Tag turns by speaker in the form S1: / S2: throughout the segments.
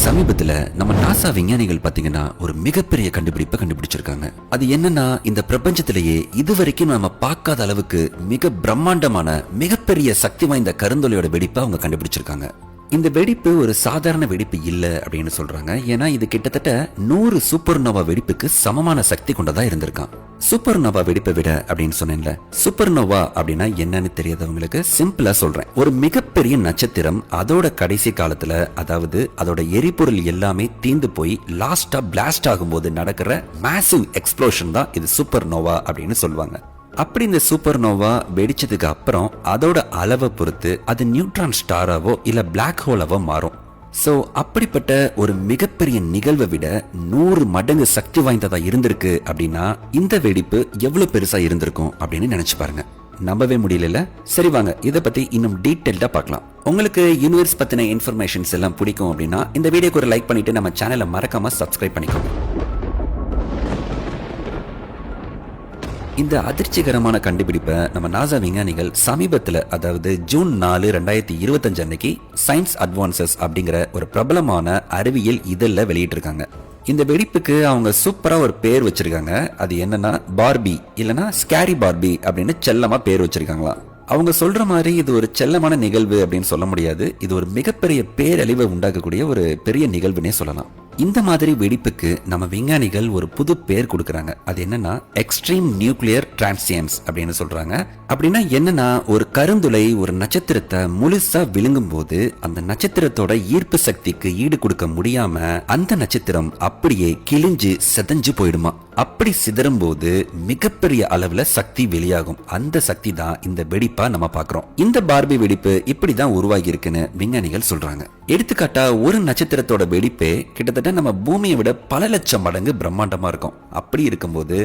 S1: சமீபத்துல நம்ம நாசா விஞ்ஞானிகள் பாத்தீங்கன்னா ஒரு மிகப்பெரிய கண்டுபிடிப்பை கண்டுபிடிச்சிருக்காங்க. அது என்னன்னா, இந்த பிரபஞ்சத்திலேயே இதுவரைக்கும் நம்ம பார்க்காத அளவுக்கு மிக பிரம்மாண்டமான மிகப்பெரிய சக்தி வாய்ந்த கருந்தொலையோட வெடிப்பை அவங்க கண்டுபிடிச்சிருக்காங்க. இந்த வெடிப்பு ஒரு சாதாரண வெடிப்பு இல்ல அப்படின்னு சொல்றாங்க. ஏன்னா இது கிட்டத்தட்ட 100 சூப்பர் நோவா வெடிப்புக்கு சமமான சக்தி கொண்டதா இருந்திருக்கான். சூப்பர் நோவா வெடிப்பை விட அப்படின்னு சொன்னேன்ல, சூப்பர் நோவா அப்படின்னா என்னன்னு தெரியாதவங்களுக்கு சிம்பிளா சொல்றேன். ஒரு மிகப்பெரிய நட்சத்திரம் அதோட கடைசி காலத்துல, அதாவது அதோட எரிபொருள் எல்லாமே தீந்து போய் லாஸ்டா பிளாஸ்ட் ஆகும்போது நடக்கிற மேசிவ் எக்ஸ்ப்ளோஷன் தான் இது சூப்பர் நோவா அப்படின்னு சொல்லுவாங்க. அப்படி இந்த சூப்பர் நோவா வெடிச்சதுக்கு அப்புறம் அதோட அளவை பொறுத்து அது நியூட்ரான் ஸ்டாராவோ இல்ல பிளாக் ஹோலாவோ மாறும். சோ அப்படிப்பட்ட ஒரு மிகப்பெரிய நிகழ்வை விட 100 மடங்கு சக்தி வாய்ந்ததா இருந்திருக்கு அப்படின்னா இந்த வெடிப்பு எவ்வளவு பெருசா இருந்திருக்கும் அப்படின்னு நினைச்சு பாருங்க. நம்பவே முடியல. சரி வாங்க இதை பத்தி இன்னும் டீடைல்டா பார்க்கலாம். உங்களுக்கு யூனிவர்ஸ் பத்தின இன்ஃபர்மேஷன்ஸ் எல்லாம் பிடிக்கும் அப்படின்னா இந்த வீடியோக்கு ஒரு லைக் பண்ணிட்டு நம்ம சேனலை மறக்காம சப்ஸ்கிரைப் பண்ணிக்கோங்க. இந்த அதிர்ச்சிகரமான கண்டுபிடிப்பை நம்ம நாசா விஞ்ஞானிகள் சமீபத்தில், அதாவது ஜூன் 4, 2025 அன்னைக்கு சயின்ஸ் அட்வான்சஸ் அப்படிங்கிற ஒரு பிரபலமான அறிவியல் இதழில் வெளியிட்டிருக்காங்க. இந்த வெடிப்புக்கு அவங்க சூப்பரா ஒரு பேர் வச்சிருக்காங்க. அது என்னன்னா பார்பி இல்லனா ஸ்கேரி பார்பி அப்படின்னு செல்லமா பேர் வச்சிருக்காங்களா. அவங்க சொல்ற மாதிரி இது ஒரு செல்லமான நிகழ்வு அப்படின்னு சொல்ல முடியாது. இது ஒரு மிகப்பெரிய பேரழிவை உண்டாக்கக்கூடிய ஒரு பெரிய நிகழ்வுனே சொல்லலாம். இந்த மாதிரி வெடிப்புக்கு நம்ம விஞ்ஞானிகள் ஒரு புது பேர் கொடுக்கறாங்க. அது என்னன்னா எக்ஸ்ட்ரீம் நியூக்ளியர் டிரான்சியன்ஸ் அப்படின்னு சொல்றாங்க. அப்படின்னா என்னன்னா, ஒரு கருந்துளை ஒரு நட்சத்திரத்தை முழுசா விழுங்கும் போது அந்த நட்சத்திரத்தோட ஈர்ப்பு சக்திக்கு ஈடு கொடுக்க முடியாம அந்த நட்சத்திரம் அப்படியே கிழிஞ்சு செதஞ்சு போயிடுமா. அப்படி சிதறும் போது மிகப்பெரிய அளவுல சக்தி வெளியாகும். அந்த சக்தி தான் இந்த வெடிப்பா நம்ம பாக்குறோம். இந்த பார்பி வெடிப்பு இப்படிதான் உருவாகி இருக்குன்னு விஞ்ஞானிகள் சொல்றாங்க. எடுத்துக்காட்டா ஒரு நட்சத்திரத்தோட வெடிப்பே கிட்டத்தட்ட நம்ம பூமியை விட பல லட்சம் மடங்கு பிரம்மாண்டமா இருக்கும். அப்படி இருக்கும்போது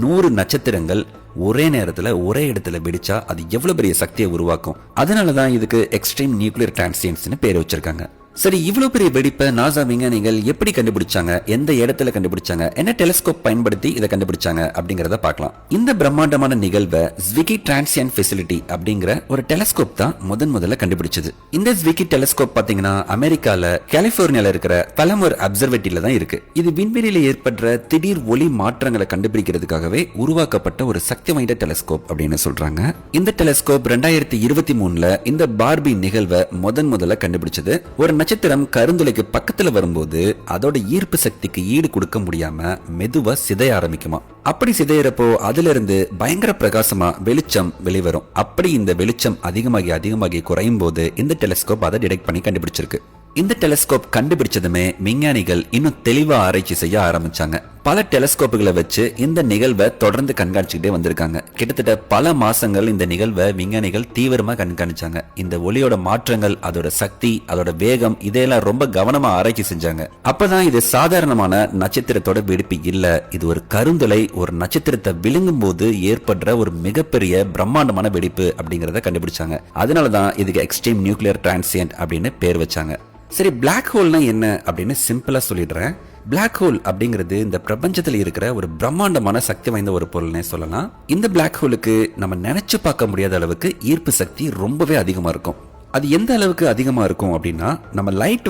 S1: 100 நட்சத்திரங்கள் ஒரே நேரத்துல ஒரே இடத்துல வெடிச்சா அது எவ்வளவு பெரிய சக்தியை உருவாக்கும். அதனாலதான் இதுக்கு எக்ஸ்ட்ரீம் நியூக்ளியர் டிரான்சியன்ஸ்னு பேர் வச்சிருக்காங்க. சரி, இவ்வளவு பெரிய வெடிப்பை நாசா விஞ்ஞானிகள் எப்படி கண்டுபிடிச்சாங்க, எந்த இடத்துல கண்டுபிடிச்சாங்க, என்ன டெலிஸ்கோப் பயன்படுத்தி இதை கண்டுபிடிச்சாங்க அப்படிங்கறத பார்க்கலாம். இந்த பிரம்மாண்டமான நிகழ்வை ஸ்விக்கி டிரான்சியன்ட் ஃபெசிலிட்டி அப்படிங்கிற ஒரு டெலிஸ்கோப் தான் முதல்ல கண்டுபிடிச்சது. இந்த ஸ்விக்கி டெலிஸ்கோப் பாத்தீங்கன்னா அமெரிக்கால கலிபோர்னியால இருக்கிற பலமர் அப்சர்வேட்டரியில தான் இருக்கு. இது விண்வெளியில ஏற்படுற திடீர் ஒளி மாற்றங்களை கண்டுபிடிக்கிறதுக்காகவே உருவாக்கப்பட்ட ஒரு சக்தி வாய்ந்த டெலிஸ்கோப் அப்படின்னு சொல்றாங்க. இந்த டெலிஸ்கோப் 2023 இந்த பார்பி நிகழ்வை முதல்ல கண்டுபிடிச்சது. ஒரு நட்சத்திரம் கருந்துளைக்கு பக்கத்துல வரும்போது அதோட ஈர்ப்பு சக்திக்கு ஈடு கொடுக்க முடியாம மெதுவா சிதைய ஆரம்பிக்குமா. அப்படி சிதையறப்போ அதுல இருந்து பயங்கர பிரகாசமா வெளிச்சம் வெளிவரும். அப்படி இந்த வெளிச்சம் அதிகமாகி குறையும் போது இந்த டெலிஸ்கோப் அதை டிடெக்ட் பண்ணி கண்டுபிடிச்சிருக்கு. இந்த டெலிஸ்கோப் கண்டுபிடிச்சதுமே விஞ்ஞானிகள் இன்னும் தெளிவா ஆராய்ச்சி செய்ய ஆரம்பிச்சாங்க. பல டெலிஸ்கோப்புகளை வச்சு இந்த நிகழ்வை தொடர்ந்து கண்காணிச்சுட்டே வந்திருக்காங்க. கிட்டத்தட்ட பல மாசங்கள் இந்த நிகழ்வை விஞ்ஞானிகள் தீவிரமா கண்காணிச்சாங்க. இந்த ஒளியோட மாற்றங்கள், அதோட சக்தி, அதோட வேகம், இதையெல்லாம் ரொம்ப கவனமா ஆராய்ச்சி செஞ்சாங்க. அப்பதான் இது சாதாரணமான நட்சத்திரத்தோட வெடிப்பு இல்ல, இது ஒரு கருந்துளை ஒரு நட்சத்திரத்தை விழுங்கும் போது ஏற்படுற ஒரு மிகப்பெரிய பிரம்மாண்டமான வெடிப்பு அப்படிங்கறத கண்டுபிடிச்சாங்க. அதனாலதான் இதுக்கு எக்ஸ்ட்ரீம் நியூக்ளியர் டிரான்சியன்ட் அப்படின்னு பேர் வச்சாங்க. சரி, பிளாக் ஹோல்னா என்ன அப்படின்னு சிம்பிளா சொல்லிடுறேன். பிளாக் ஹோல் அப்படிங்கிறது இந்த பிரபஞ்சத்தில் இருக்கிற ஒரு பிரம்மாண்டமான சக்தி வாய்ந்த ஒரு பொருள்னே சொல்லலாம். இந்த பிளாக் ஹோலுக்கு நம்ம நினைச்சு பார்க்க முடியாத அளவுக்கு ஈர்ப்பு சக்தி ரொம்பவே அதிகமா இருக்கும். அது எந்த அளவுக்கு அதிகமா இருக்கும் அப்படின்னா, நம்ம லைட்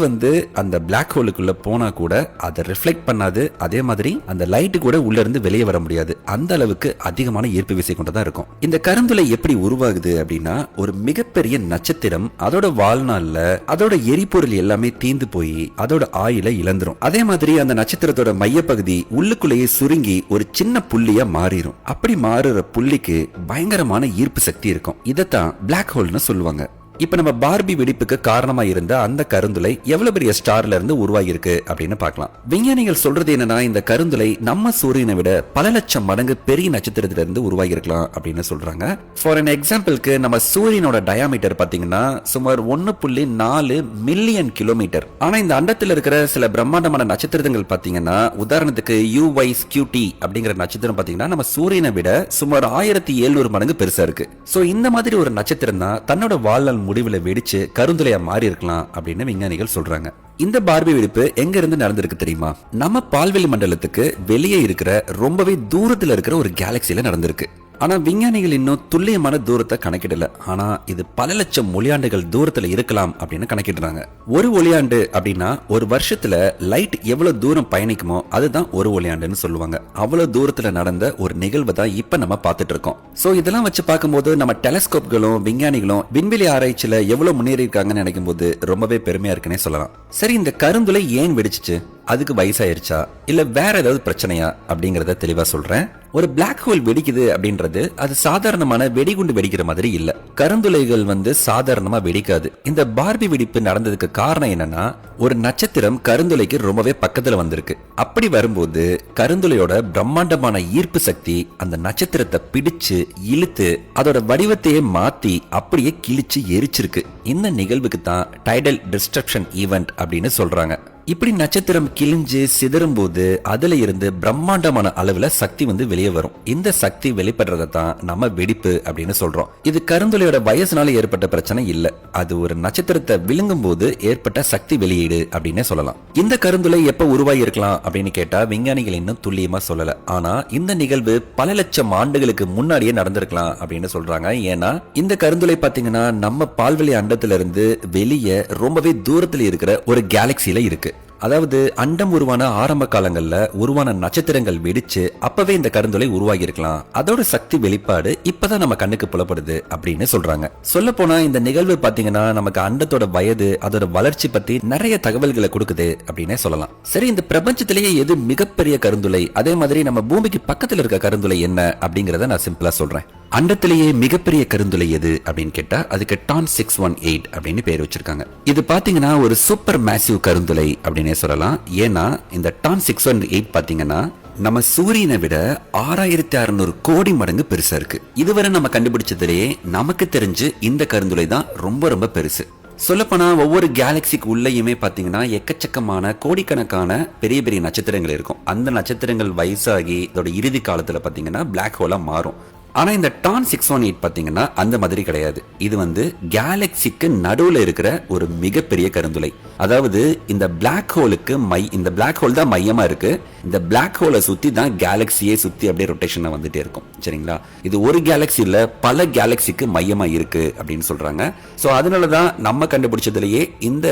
S1: அந்த பிளாக் ஹோலுக்குள்ள போனா கூட அதை ரிஃப்ளெக்ட் பண்ணாது. அதே மாதிரி அந்த லைட் கூட உள்ள இருந்து வெளியே வர முடியாது. அந்த அளவுக்கு அதிகமான ஈர்ப்பு விசை கொண்டதா இருக்கும். இந்த கருந்துளை எப்படி உருவாகுது அப்படின்னா, ஒரு மிகப்பெரிய நட்சத்திரம் அதோட வாழ்நாள்ல அதோட எரிபொருள் எல்லாமே தீந்து போய் அதோட ஆயுளை இழந்துரும். அதே மாதிரி அந்த நட்சத்திரத்தோட மையப்பகுதி உள்ளுக்குள்ளேயே சுருங்கி ஒரு சின்ன புள்ளியா மாறிடும். அப்படி மாறுற புள்ளிக்கு பயங்கரமான ஈர்ப்பு சக்தி இருக்கும். இதைத்தான் பிளாக் ஹோல்னு சொல்லுவாங்க. இப்ப நம்ம பார்பி வெடிப்புக்கு காரணமா இருந்த அந்த கருந்துளை எவ்வளவு பெரிய ஸ்டார்ல இருந்து உருவாகி இருக்கு அப்படின்னு பார்க்கலாம். விஞ்ஞானிகள் சொல்றது என்னன்னா, இந்த கருந்துளை நம்ம சூரியனை விட பல லட்சம் மடங்கு பெரிய நட்சத்திரத்துல இருந்து உருவாகி இருக்கலாம் அப்படின்னு சொல்றாங்க. ஃபார் an எக்ஸாம்பிளுக்கு நம்ம சூரியனோட டயாமீட்டர் பாத்தீங்கன்னா சுமார் 1.4 மில்லியன் கிலோமீட்டர். ஆனா இந்த அண்டத்துல இருக்கிற சில பிரம்மாண்டமான நட்சத்திரங்கள் பாத்தீங்கன்னா, உதாரணத்துக்கு UYSQT அப்படிங்கிற நட்சத்திரம் பாத்தீங்கன்னா நம்ம சூரியனை விட சுமார் 1700 மடங்கு பெருசா இருக்கு. சோ இந்த மாதிரி ஒரு நட்சத்திரம் தான் தன்னோட வாழ்நாள் முடிவுல வெடிச்சு கருந்துளையா மாறி இருக்கலாம் அப்படின்னு விஞ்ஞானிகள் சொல்றாங்க. இந்த பார்பி வெடிப்பு எங்க இருந்து நடந்திருக்கு தெரியுமா? நம்ம பால்வெளி மண்டலத்துக்கு வெளியே இருக்கிற ரொம்பவே தூரத்துல இருக்கிற ஒரு கேலக்சில நடந்திருக்கு. ஆனா விஞ்ஞானிகள் இன்னும் துல்லியமான தூரத்தை கணக்கிடல. ஆனா இது பல லட்சம் ஒளியாண்டுகள் தூரத்துல இருக்கலாம் அப்படின்னு கணக்கிடுறாங்க. ஒரு ஒளியாண்டு அப்படின்னா ஒரு வருஷத்துல லைட் எவ்வளவு தூரம் பயணிக்குமோ அதுதான் ஒரு ஒளியாண்டுன்னு சொல்லுவாங்க. அவ்வளவு தூரத்துல நடந்த ஒரு நிகழ்வு தான் இப்ப நம்ம பார்த்துட்டு இருக்கோம். சோ இதெல்லாம் வச்சு பார்க்கும்போது நம்ம டெலஸ்கோப்களும் விஞ்ஞானிகளும் விண்வெளி ஆராய்ச்சியில எவ்வளவு முன்னேறி இருக்காங்கன்னு நினைக்கும் போது ரொம்பவே பெருமையா இருக்குன்னே சொல்லலாம். சரி, இந்த கருந்துளை ஏன் வெடிச்சிச்சு? அதுக்கு வயசாயிருச்சா இல்ல வேற ஏதாவது பிரச்சனையா அப்படிங்கறத தெளிவா சொல்றேன். ஒரு பிளாக் ஹோல் வெடிக்குது அப்படின்றது அது சாதாரணமான வெடிகுண்டு வெடிக்கிற மாதிரி இல்ல. கருந்துளைகள் சாதாரணமா வெடிக்காது. இந்த பார்பி வெடிப்பு நடந்ததுக்கு காரணம் என்னன்னா, ஒரு நட்சத்திரம் கருந்துளைக்கு ரொம்பவே பக்கத்துல வந்திருக்கு. அப்படி வரும்போது கருந்துளையோட பிரம்மாண்டமான ஈர்ப்பு சக்தி அந்த நட்சத்திரத்தை பிடிச்சு இழுத்து அதோட வடிவத்தையே மாத்தி அப்படியே கிழிச்சு எரிச்சிருக்கு. இந்த நிகழ்வுக்கு தான் டைடல் டிஸ்ட்ரக்ஷன் ஈவென்ட் அப்படின்னு சொல்றாங்க. இப்படி நட்சத்திரம் கிழிஞ்சு சிதறும் போது அதுல இருந்து பிரம்மாண்டமான அளவுல சக்தி வெளியே வரும். இந்த சக்தி வெளிப்படுறத தான் நம்ம வெடிப்பு அப்படின்னு சொல்றோம். இது கருந்துளையோட வயசுனால ஏற்பட்ட பிரச்சனை இல்ல. அது ஒரு நட்சத்திரத்தை விழுங்கும் போது ஏற்பட்ட சக்தி வெளியீடு அப்படின்னு சொல்லலாம். இந்த கருந்துளை எப்ப உருவாகி இருக்கலாம் அப்படின்னு கேட்டா விஞ்ஞானிகள் இன்னும் துல்லியமா சொல்லல. ஆனா இந்த நிகழ்வு பல லட்சம் ஆண்டுகளுக்கு முன்னாடியே நடந்திருக்கலாம் அப்படின்னு சொல்றாங்க. ஏன்னா இந்த கருந்துளை பாத்தீங்கன்னா நம்ம பால்வெளி அண்டத்துல இருந்து வெளியே ரொம்பவே தூரத்துல இருக்கிற ஒரு கேலக்சில இருக்கு. அதாவது அண்டம் உருவான ஆரம்ப காலங்கள்ல உருவான நட்சத்திரங்கள் வெடிச்சு அப்பவே இந்த கருந்துளை உருவாகி இருக்கலாம். அதோட சக்தி வெளிப்பாடு இப்பதான் நம்ம கண்ணுக்கு புலப்படுது அப்படின்னு சொல்றாங்க. சொல்ல போனா இந்த நிகழ்வு பாத்தீங்கன்னா நமக்கு அண்டத்தோட வயது அதோட வளர்ச்சி பத்தி நிறைய தகவல்களை கொடுக்குது அப்படின்னே சொல்லலாம். சரி, இந்த பிரபஞ்சத்திலேயே எது மிகப்பெரிய கருந்துளை, அதே மாதிரி நம்ம பூமிக்கு பக்கத்துல இருக்க கருந்துளை என்ன அப்படிங்கறத நான் சிம்பிளா சொல்றேன். அண்டத்திலேயே மிகப்பெரிய கருந்துளை எது அப்படின்னு கேட்டா அதுக்கு டான் 618 அப்படின்னு பேர் வச்சிருக்காங்க. இது பாத்தீங்கன்னா ஒரு சூப்பர் மேசிவ் கருந்துளை அப்படின்னே சொல்லலாம். ஏன்னா இந்த டான் 618 பாத்தீங்கன்னா நம்ம சூரியனை விட 6600 கோடி மடங்கு பெருசா இருக்கு. இதுவரை நம்ம கண்டுபிடிச்சதுலயே நமக்கு தெரிஞ்சு இந்த கருந்துளை தான் ரொம்ப ரொம்ப பெருசு. சொல்லப்போனா ஒவ்வொரு கேலக்சிக்கு உள்ளயுமே பாத்தீங்கன்னா எக்கச்சக்கமான கோடிக்கணக்கான பெரிய பெரிய நட்சத்திரங்கள் இருக்கும். அந்த நட்சத்திரங்கள் வயசாகி அதோட இறுதி காலத்துல பாத்தீங்கன்னா பிளாக் ஹோலா மாறும். ஆனா இந்த டான் 618 பாத்தீங்கன்னா அந்த மாதிரி கிடையாது. இது கேலக்சிக்கு நடுவுல இருக்கிற ஒரு மிகப்பெரிய கருந்துளை. அதாவது இந்த பிளாக் ஹோலுக்கு இந்த பிளாக் ஹோல் தான் மையமா இருக்கு. இந்த பிளாக் ஹோலை சுத்தி தான் கேலக்சியே சுத்தி அப்படியே ரொட்டேஷன் வந்துட்டே இருக்கும். சரிங்களா? இது ஒரு கேலக்சி இல்ல, பல கேலக்சிக்கு மையமா இருக்கு அப்படின்னு சொல்றாங்க. சோ அதனாலதான் நம்ம கண்டுபிடிச்சதுலயே இந்த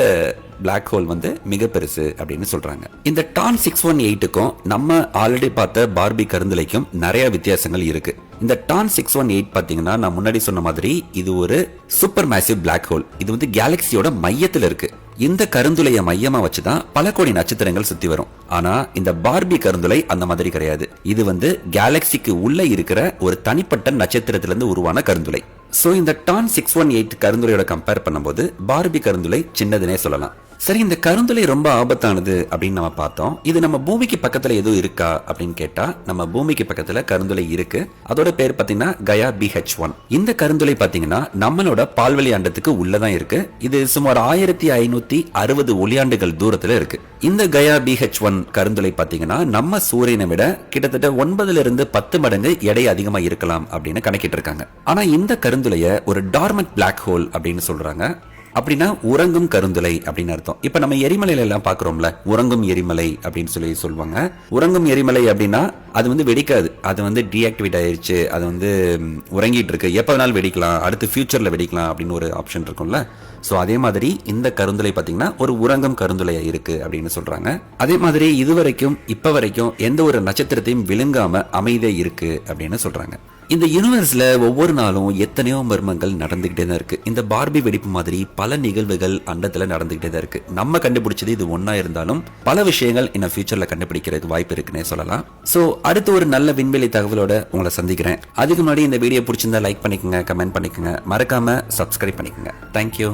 S1: பிளாக் ஹோல் மிக பெருசு அப்படின்னு சொல்றாங்க. இந்த டான் 618க்கும் நம்ம ஆல்ரெடி பார்த்த பார்பி கருந்துளைக்கும் நிறைய வித்தியாசங்கள் இருக்கு. இந்த டான் 618 பாத்தீங்கன்னா நான் முன்னாடி சொன்ன மாதிரி இது ஒரு சூப்பர் மேசிவ் பிளாக் ஹோல். இது கேலக்சியோட மையத்துல இருக்கு. இந்த கருந்துளைய மையமா வச்சுதான் பல கோடி நட்சத்திரங்கள் சுத்தி வரும். ஆனா இந்த பார்பி கருந்துளை அந்த மாதிரி கிடையாது. இது கேலக்சிக்கு உள்ள இருக்கிற ஒரு தனிப்பட்ட நட்சத்திரத்திலிருந்து உருவான கருந்துளை. சோ இந்த டான் 618 கருந்துளையோட கம்பேர் பண்ணும்போது பார்பி கருந்துளை சின்னதுனே சொல்லலாம். சரி, இந்த கருந்துளை ரொம்ப ஆபத்தானது அப்படின்னு நம்ம பார்த்தோம். இது நம்ம பூமிக்கு பக்கத்துல எதுவும் இருக்கா அப்படின்னு கேட்டா நம்ம பூமிக்கு பக்கத்துல கருந்துளை இருக்கு. அதோட பேர் பாத்தீங்கன்னா கயா BH1. இந்த கருந்துளை பாத்தீங்கன்னா நம்மளோட பால்வெளி அண்டத்துக்கு உள்ளதான் இருக்கு. இது சுமார் 1560 ஒளியாண்டுகள் தூரத்துல இருக்கு. இந்த கயா BH1 கருந்துளை பாத்தீங்கன்னா நம்ம சூரியனை விட கிட்டத்தட்ட 9 இருந்து 10 மடங்கு எடை அதிகமா இருக்கலாம் அப்படின்னு கணக்கிட்டு இருக்காங்க. ஆனா இந்த கருந்துளைய ஒரு டார்மண்ட் பிளாக் ஹோல் அப்படின்னு சொல்றாங்க. அப்படின்னா உறங்கும் கருந்துளை அப்படின்னு அர்த்தம். இப்ப நம்ம எரிமலையில எல்லாம் பாக்குறோம்ல, உறங்கும் எரிமலை அப்படின்னு சொல்லுவாங்க. உறங்கும் எரிமலை அப்படின்னா அது வெடிக்காது. அது டீஆக்டிவேட் ஆயிருச்சு. அது உறங்கிட்டு இருக்கு. எப்ப வேணாலும் வெடிக்கலாம், அடுத்து ஃபியூச்சர்ல வெடிக்கலாம் அப்படின்னு ஒரு ஆப்ஷன் இருக்கும்ல. சோ அதே மாதிரி இந்த கருந்துளை பாத்தீங்கன்னா ஒரு உறங்கும் கருந்துளையா இருக்கு அப்படின்னு சொல்றாங்க. அதே மாதிரி இதுவரைக்கும் இப்ப வரைக்கும் எந்த ஒரு நட்சத்திரத்தையும் விழுங்காம அமைதியா இருக்கு அப்படின்னு சொல்றாங்க. இந்த யூனிவர்ஸ்ல ஒவ்வொரு நாளும் எத்தனையோ மர்மங்கள் நடந்துகிட்டே தான் இருக்கு. இந்த பார்பி வெடிப்பு மாதிரி பல நிகழ்வுகள் அண்டத்துல நடந்துகிட்டே தான் இருக்கு. நம்ம கண்டுபிடிச்சது இது ஒன்னா இருந்தாலும் பல விஷயங்கள் இன்னும் ஃபியூச்சர்ல கண்டுபிடிக்கிறதுக்கு வாய்ப்பு இருக்குன்னே சொல்லலாம். சோ அடுத்து ஒரு நல்ல விண்வெளி தகவலோட உங்களை சந்திக்கிறேன். அதுக்கு முன்னாடி இந்த வீடியோ பிடிச்சிருந்தா லைக் பண்ணிக்கோங்க, கமெண்ட் பண்ணிக்கோங்க, மறக்காம சப்ஸ்கிரைப் பண்ணிக்கோங்க. தேங்க்யூ.